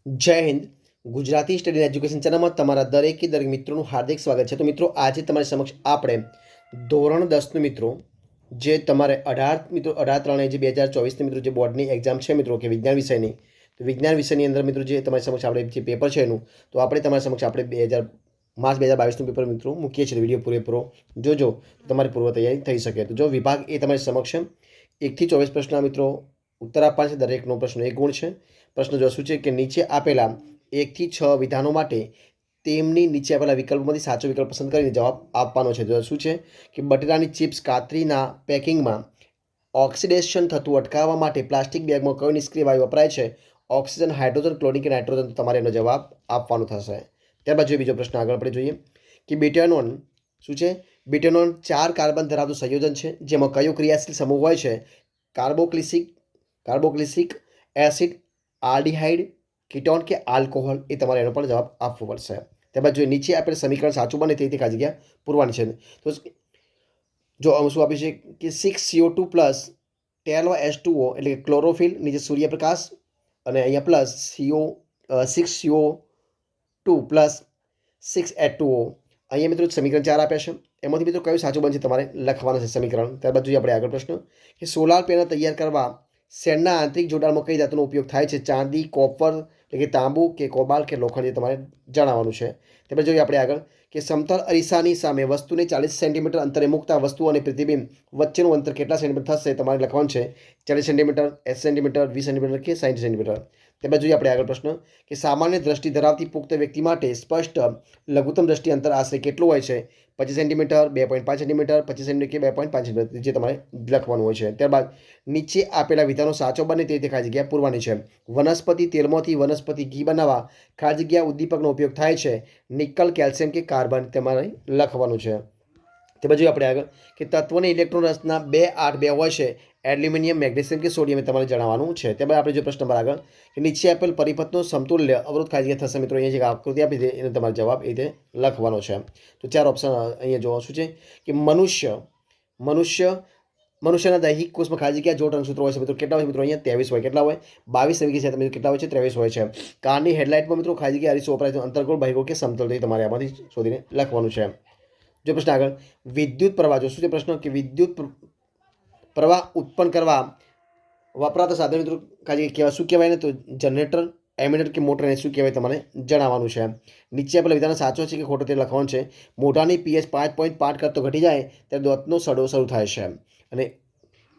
જય Hind. Gujarati study education ચેનલમાં તમારા દરેકે દરેક મિત્રોનું હાર્દિક સ્વાગત છે. તો મિત્રો, આજે તમારી સમક્ષ આપણે ધોરણ 10નું મિત્રો જે તમારે 18/3 જે 2024ની મિત્રો જે બોર્ડની એક્ઝામ છે મિત્રો કે વિજ્ઞાન વિષયની, તો વિજ્ઞાન વિષયની અંદર મિત્રો જે તમારી સમક્ષ આપણે જે પેપર છે એનું, તો આપણે તમારી સમક્ષ આપણે માર્ચ 2022નું પેપર મિત્રો મૂકીએ છીએ. વિડીયો પૂરેપૂરો જોજો તો તમારી પૂર્વ તૈયારી થઈ શકે. તો જો વિભાગ એ તમારી સમક્ષ 1 થી 24 પ્રશ્નના મિત્રો ઉત્તર આપવાના છે. દરેકનો પ્રશ્ન 1 ગુણ છે. પ્રશ્ન જો શું છે કે નીચે આપેલા 1 થી 6 વિધાનો માટે તેમની નીચે આપેલા વિકલ્પોમાંથી સાચો વિકલ્પ પસંદ કરીને જવાબ આપવાનો છે. તો શું છે કે બટેટાની ચિપ્સ કાતરીના પેકિંગમાં ઓક્સિડેશન થતું અટકાવવા માટે પ્લાસ્ટિક બેગમાં કયો નિષ્ક્રિય વાયુ વપરાય છે? ઓક્સિજન, હાઇડ્રોજન, ક્લોરિન કે નાઇટ્રોજન. તમારે એનો જવાબ આપવાનો થશે. ત્યારબાદ જોઈએ બીજો પ્રશ્ન. આગળ આપણે જોઈએ કે બેટાનોન શું છે? બેટાનોન 4 કાર્બન ધરાવતું સંયોજન છે જેમાં કયો ક્રિયાશીલ સમૂહ હોય છે? કાર્બોક્સિલિક એસિડ, આલ્ડીહાઇડ, કીટોન કે આલ્કોહોલ. એ તમારે એનો પણ જવાબ આપવો પડશે. ત્યારબાદ જો નીચે આપેલ સમીકરણ સાચું બને તે ખાલી જગ્યા પૂરવાની છે. તો જો શું આપ્યું છે કે 6CO2 પ્લસ 12H2O એટલે કે ક્લોરોફિલ, નીચે સૂર્યપ્રકાશ, અને અહીંયા પ્લસ 6CO2 પ્લસ 6H2O. અહીંયા મિત્રો સમીકરણ 4 આપ્યા છે. એમાંથી મિત્રો કયું સાચું બનશે તમારે લખવાનું છે સમીકરણ. ત્યારબાદ જોઈએ આપણે આગળ પ્રશ્ન કે સોલાર પેનલ તૈયાર કરવા શેડના આંતરિક જોડાણમાં કઈ ધાતુનો ઉપયોગ થાય છે? ચાંદી, કોપર એટલે કે તાંબુ કે કોબાલ્ટ કે લોખંડ. એ તમારે જણાવવાનું છે. ત્યારબાદ જોઈએ આપણે આગળ કે સમતલ અરીસાની સામે વસ્તુને 40 સેન્ટીમીટર અંતરે મૂકતા વસ્તુ અને પ્રતિબિંબ વચ્ચેનું અંતર કેટલા સેન્ટીમીટર થશે? તમારે લખવાનું છે 40 સેન્ટીમીટર, 80 સેન્ટીમીટર, 20 સેન્ટીમીટર કે 60 સેન્ટીમીટર. ત્યારબાદ જોઈએ આપણે આગળ પ્રશ્ન કે સામાન્ય દ્રષ્ટિ ધરાવતી પુખ્ત વ્યક્તિ માટે સ્પષ્ટ લઘુત્તમ દ્રષ્ટિ અંતર આશરે કેટલું હોય છે? 25 સેન્ટીમીટર, 2.5 સેન્ટીમીટર, 25 સેન્ટીમીટર કે 2.5 સેન્ટીમીટર. જે તમારે લખવાનું હોય છે. ત્યારબાદ નીચે આપેલા વિધાનો સાચો બને તે રીતે ખાલી જગ્યા પૂરવાની છે. વનસ્પતિ તેલમાંથી વનસ્પતિ ઘી બનાવવા ખાલી જગ્યા ઉદ્દીપકનો ઉપયોગ થાય છે. નિકલ, કેલ્શિયમ કે કાર્બન. તમારે લખવાનું છે. તે બાજુ આપણે આગળ કે તત્વોની ઇલેક્ટ્રોન રચના 2, 8, 2 હોય છે. એલ્યુમિનિયમ, મેગ્નેશિયમ કે સોડિયમ. તમારે જણાવવાનું છે. ત્યારબાદ આપણે જો પ્રશ્ન નંબર આગળ કે નીચે આપેલ પરિપથનો સમતુલ્ય અવરોધ ખાલી જગ્યા થશે. મિત્રો અહીંયા જે આકૃતિ આપી છે એનો તમારે જવાબ એ રીતે લખવાનો છે. તો 4 ઓપ્શન અહીંયા જોવા શું છે કે મનુષ્યના દૈહિક કોષમાં ખાલી જગ્યા જો રંગસૂત્રો હોય છે મિત્રો કેટલા હોય? મિત્રો અહીંયા 23 હોય. કેટલા હોય? 22 છે. તમે કેટલા હોય છે? 23 હોય છે. કારની હેડલાઇટમાં મિત્રો ખાલી જગ્યા અરીસો વપરાય છે. અંતર્ગોળ, બહિર્ગોળ કે સમતલ. તો તમારે આમાંથી શોધીને લખવાનું છે. જો પ્રશ્ન આગળ વિદ્યુત પ્રવાહ. જો શું છે પ્રશ્ન કે વિદ્યુત પ્રવાહ ઉત્પન્ન કરવા વપરાતા સાધનો મિત્રો ખાલી કહેવાય શું કહેવાય ને? તો જનરેટર, એમિટર કે મોટર. એને શું કહેવાય તમારે જણાવવાનું છે. નીચે આપેલા વિધાન સાચો છે કે ખોટો તે લખવાનું છે. મોઢાની પીએચ 5.5 કરતો ઘટી જાય ત્યારે દાંતનો સડો શરૂ થાય છે. અને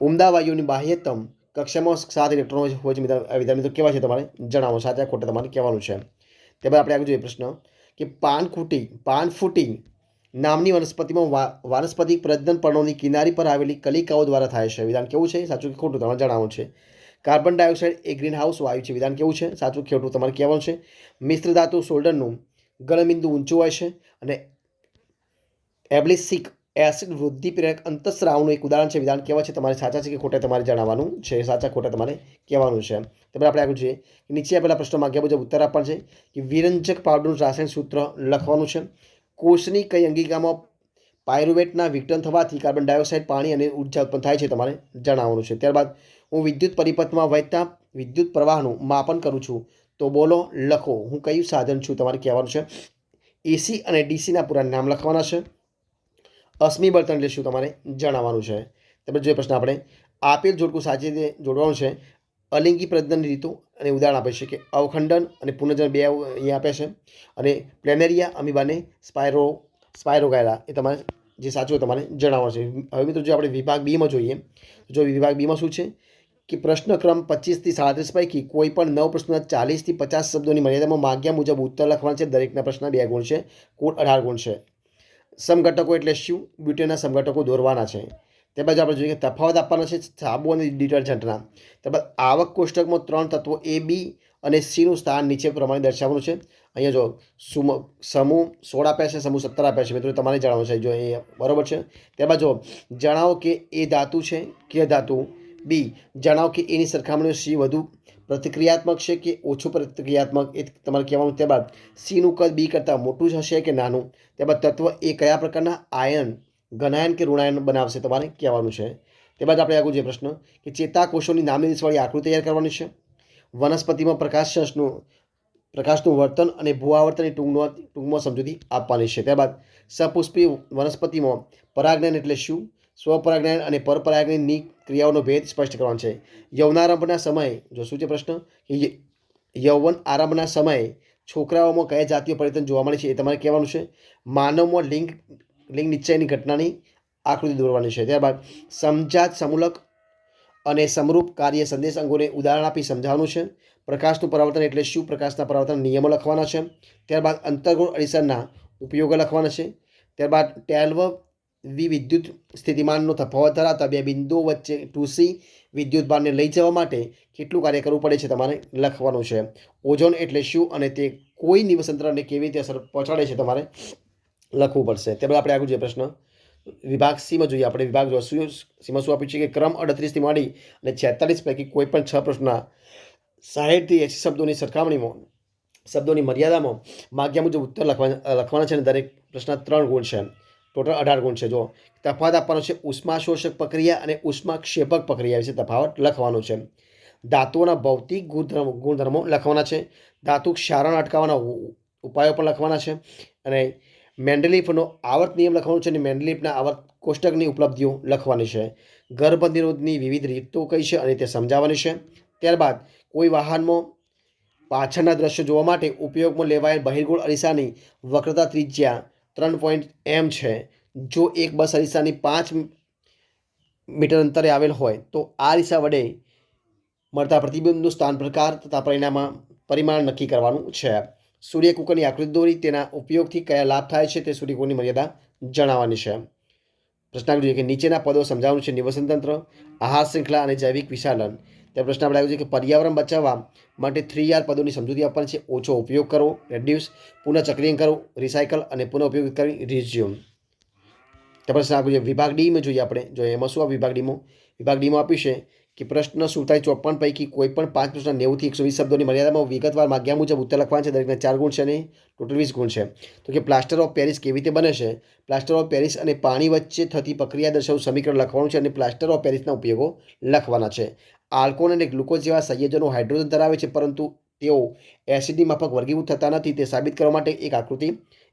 ઉમદા વાયુની બાહ્યતમ કક્ષામાં 7 ઇલેક્ટ્રોન હોય છે. આ વિધાન મિત્રો કેવા છે તમારે જણાવવાનું. સાચા ખોટા તમારે કહેવાનું છે. ત્યારબાદ આપણે આગળ જોઈએ પ્રશ્ન કે પાનફૂટી નામની વનસ્પતિમાં વાનસ્પતિક પ્રજનન પર્ણોની કિનારી પર આવેલી કલિકાઓ દ્વારા થાય છે. વિધાન કેવું છે? સાચું કે ખોટું તમારે જણાવવાનું છે. કાર્બન ડાયોક્સાઇડ એ ગ્રીન હાઉસ વાયુ છે. વિધાન કેવું છે? સાચું કે ખોટું તમારે કહેવાનું છે. મિશ્ર ધાતુ સોલ્ડરનું ગલનબિંદુ ઊંચું હોય છે. અને એબ્લિસિક એસિડ વૃદ્ધિ પ્રેરક અંતઃસ્રાવનું એક ઉદાહરણ છે. વિધાન કેવા છે? તમારે સાચા છે કે ખોટા તમારે જણાવવાનું છે. સાચા ખોટા તમારે કહેવાનું છે. ત્યારબાદ આપણે આગળ જોઈએ નીચે આપેલા પ્રશ્નો માગ્યા મુજબ ઉત્તર આપવાનો છે કે વિરંજક પાવડરનું રાસાયણિક સૂત્ર લખવાનું છે. કોષની કઈ અંગિકામાં પાયરુવેટના વિઘટન થવાથી કાર્બન ડાયોક્સાઇડ, પાણી અને ઉર્જા ઉત્પન્ન થાય છે? તમારે જણાવવાનું છે. ત્યારબાદ હું વિદ્યુત પરિપથમાં વહેતા વિદ્યુત પ્રવાહનું માપન કરું છું. તો બોલો, લખો. હું કયું સાધન છું? તમારે કહેવાનું છે. એસી અને ડીસીના પૂરા નામ લખવાના છે. અશ્મિ બળતણ એટલે શું? તમારે જણાવવાનું છે. ત્યારબાદ જોઈએ પ્રશ્ન આપણે આપેલ જોડકું સાચી રીતે જોડવાનું છે. અલિંગી પ્રજનનની રીતો અને ઉદાહરણ આપે છે કે અવખંડન અને પુનર્જન્મ 2 અહીંયા આપે છે. અને પ્લેનેરિયા, અમીબાને સ્પાયરોગાયરા. એ તમારે જે સાચું તમારે જણાવવાનું છે. હવે મિત્રો જો આપણે વિભાગ બીમાં જોઈએ તો જો વિભાગ બીમાં શું છે કે પ્રશ્ન ક્રમ 25 થી 37 પૈકી કોઈ પણ 9 પ્રશ્નોના 40 થી 50 શબ્દોની મર્યાદામાં માગ્યા મુજબ ઉત્તર લખવાના છે. દરેકના પ્રશ્ન 2 ગુણ છે. કુલ 18 ગુણ છે. સમઘટકો એટલે શું? બ્યુટેનના સમઘટકો દોરવાના છે. ત્યારબાદ આપણે જોઈએ કે તફાવત આપવાના છે સાબુ અને ડિટર્જન્ટના. ત્યારબાદ આવક કોષ્ટકમાં 3 તત્વો A, B અને Cનું સ્થાન નીચે પ્રમાણે દર્શાવવાનું છે. અહીંયા જો સમૂહ 16 આપ્યા છે, સમૂહ 17 આપ્યા છે. મિત્રો તમારે જણાવવાનું છે. જો એ બરાબર છે. ત્યારબાદ જો જણાવો કે એ ધાતુ છે કે ધાતુ. બી જણાવો કે એની સરખામણીમાં સી વધુ પ્રતિક્રિયાત્મક છે કે ઓછું પ્રતિક્રિયાત્મક. એ તમારે કહેવાનું. ત્યારબાદ સીનું કદ બી કરતાં મોટું હશે કે નાનું. ત્યારબાદ તત્વ એ કયા પ્રકારના આયન, ઘનાયન કે ઋણાયન બનાવશે? તમારે કહેવાનું છે. ત્યારબાદ આપણે આગળ જે પ્રશ્ન કે ચેતાકોષોની નામની દિશવાળી આકૃતિ તૈયાર કરવાની છે. વનસ્પતિમાં પ્રકાશસંશ્લેષણનું પ્રકાશનું વર્તન અને ભૂઆવર્તનની ટૂંકમાં સમજૂતી આપવાની છે. ત્યારબાદ સપુષ્પી વનસ્પતિમાં પરાગનયન એટલે શું, સ્વપરાગનયન અને પરપરાગનયનની ક્રિયાઓનો ભેદ સ્પષ્ટ કરવાનો છે. યૌવનારંભના સમયે જો શું છે પ્રશ્ન, યૌવન આરંભના સમયે છોકરાઓમાં કયા જાતીય પરિવર્તન જોવા મળે છે એ તમારે કહેવાનું છે. માનવમાં લિંગ નિશ્ચયની ઘટનાની આકૃતિ દોરવાની છે. ત્યારબાદ સમજાત સમૂલક અને સમરૂપ કાર્ય સંદેશ અંગોને ઉદાહરણ આપી સમજાવવાનું છે. પ્રકાશનું પરાવર્તન એટલે શું, પ્રકાશના પરાવર્તન નિયમો લખવાના છે. ત્યારબાદ અંતર્ગોળ અરીસાના ઉપયોગો લખવાના છે. ત્યારબાદ 12V વિદ્યુત સ્થિતિમાનનો તફાવત ધરાવતા બે બિંદુઓ વચ્ચે 2C વિદ્યુતભારને લઈ જવા માટે કેટલું કાર્ય કરવું પડે છે તમારે લખવાનું છે. ઓઝોન એટલે શું અને તે કોઈ નિવસંતરને કેવી રીતે અસર પહોંચાડે છે તમારે લખવું પડશે. ત્યારબાદ આપણે આગળ જોઈએ પ્રશ્ન વિભાગ સીમાં જોઈએ. આપણે વિભાગ સીમાં શું આપ્યું છે કે ક્રમ 38થી માંડી અને 46 પૈકી કોઈ પણ 6 પ્રશ્નના 60થી 80 શબ્દોની સરખામણીમાં શબ્દોની મર્યાદામાં માગ્યા મુજબ ઉત્તર લખવાના છે અને દરેક પ્રશ્ન 3 ગુણ છે. ટોટલ 18 ગુણ છે. જો તફાવત આપવાનો છે ઉષ્માશોષક પ્રક્રિયા અને ઉષ્માક્ષેપક પ્રક્રિયા વિશે તફાવત લખવાનો છે. ધાતુઓના ભૌતિક ગુણધર્મો લખવાના છે. ધાતુ ક્ષારણ અટકાવવાના ઉપાયો પણ લખવાના છે અને મેન્ડેલિફનો આવર્ત નિયમ લખવાનો છે અને મેન્ડેલિફના આવર્ત કોષ્ટકની ઉપલબ્ધિઓ લખવાની છે. ગર્ભ નિરોધની વિવિધ રીતો કઈ છે અને તે સમજાવવાની છે. ત્યારબાદ કોઈ વાહનમાં પાછળના દ્રશ્યો જોવા માટે ઉપયોગમાં લેવાયેલ બહિર્ગોળ અરીસાની વક્રતા ત્રિજ્યા 3.m છે. જો એક બસ અરીસાની 5 મીટર અંતરે આવેલ હોય તો આ અરીસા વડે મળતા પ્રતિબિંબનું સ્થાન, પ્રકાર તથા પરિમાણ નક્કી કરવાનું છે. સૂર્યકુકરની આકૃતિ દોરી તેના ઉપયોગથી કયા લાભ થાય છે તે સૂર્યકુકરની મર્યાદા જણાવવાની છે. પ્રશ્ન જોઈએ કે નીચેના પદો સમજાવવાનું છે. નિવસન તંત્ર, આહાર શૃંખલા અને જૈવિક વિશાલન. ત્યાં પ્રશ્ન આપણે આવ્યો છે કે પર્યાવરણ બચાવવા માટે 3R પદોની સમજૂતી આપવાની છે. ઓછો ઉપયોગ કરવો, રેડ્યુસ, પુનઃચક્રીય કરવું, રિસાયકલ અને પુનઃ ઉપયોગ કરવી, રિઝ્યુમ. ત્યાં પ્રશ્ન આગળ વિભાગ ડીમાં જોઈએ. આપણે જોઈએ એમાં શું આ વિભાગ ડીમાં આપ્યું છે કે પ્રશ્ન 47-54 પૈકી કોઈ પણ 5 પ્રશ્ન 90થી 120 શબ્દોની મર્યાદામાં વિગતવાર માગ્યા મુજબ ઉત્તર લખવાના છે. દરેકના 4 ગુણ છે અને ટોટલ 20 ગુણ છે. તો કે પ્લાસ્ટર ઓફ પેરિસ કેવી રીતે બને છે, પ્લાસ્ટર ઓફ પેરિસ અને પાણી વચ્ચે થતી પ્રક્રિયા દર્શાવતું સમીકરણ લખવાનું છે અને પ્લાસ્ટર ઓફ પેરિસના ઉપયોગો લખવાના છે. આલ્કોહોલ અને ગ્લુકોઝ જેવા સંયોજનો હાઇડ્રોજન ધરાવે છે પરંતુ તેઓ એસિડની માફક વર્ગીભૂત થતા નથી. તે સાબિત કરવા માટે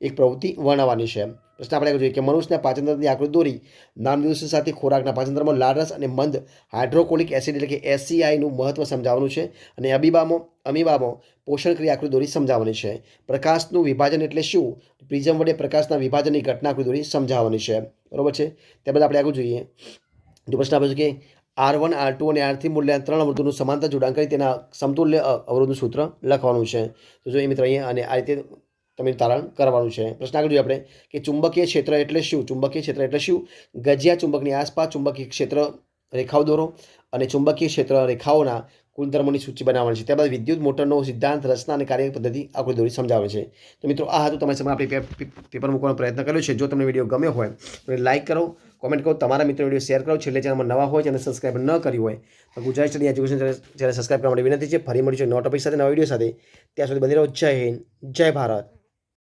એક પ્રવૃત્તિ વર્ણવવાની છે. પ્રશ્ન આપણે જોઈએ કે મનુષ્યના પાચનતંત્રની આકૃતિ દોરી નામનિર્દેશન સાથે ખોરાકના પાચનતંત્રમાં લાળ રસ અને મંદ હાઇડ્રોક્લોરિક એસિડ એટલે કે HCl નું મહત્વ સમજાવવાનું છે અને અમીબામાં પોષણ ક્રિયા આકૃતિ દોરી સમજાવવાની છે. પ્રકાશનું વિભાજન એટલે શું, પ્રિઝમ વડે પ્રકાશના વિભાજનની ઘટના આકૃતિ દોરી સમજાવવાની છે. બરોબર છે. ત્યારબાદ આપણે આગળ જોઈએ. જો પ્રશ્ન આપણે છે કે R1, R2 અને R3 મૂલ્યના 3 અવરોધોનું સમાંતર જોડાણ કરી તેના સમતુલ્ય અવરોધનું સૂત્ર લખવાનું છે. તો જો મિત્રો અહીંયા અને આ રીતે તમે તારણ કરવાનું છે. પ્રશ્ન આગળ જોઈએ આપણે કે ચુંબકીય ક્ષેત્ર એટલે શું, ચુંબકીય ક્ષેત્ર એટલે શું. ગજિયા ચુંબકની આસપાસ ચુંબકીય ક્ષેત્ર રેખાઓ દોરો અને ચુંબકીય ક્ષેત્ર રેખાઓના ગુણધર્મોની સૂચિ બનાવવાની છે. ત્યારબાદ વિદ્યુત મોટરનો સિદ્ધાંત, રચના અને કાર્ય પદ્ધતિ આકૃતિ દોરી સમજાવે છે. તો મિત્રો આ હતું તમારી સામે આપણે પેપર મૂકવાનો પ્રયત્ન કર્યો છે. જો તમને વિડીયો ગમ્યો હોય તો લાઇક કરો, કોમેન્ટ કરો, તમારા મિત્રો વિડીયો શેર કરો. છેલ્લે ચેનલમાં નવા હોય અને સબસ્ક્રાઈબ ન કરી હોય તો Gujarat study education channel subscribe કરવા માટે વિનંતી છે. ફરી મળીશું નવા ટોપિક સાથે, નવા વિડીયો સાથે. ત્યાં સુધી બની રહો. જય હિન્દ, જય ભારત.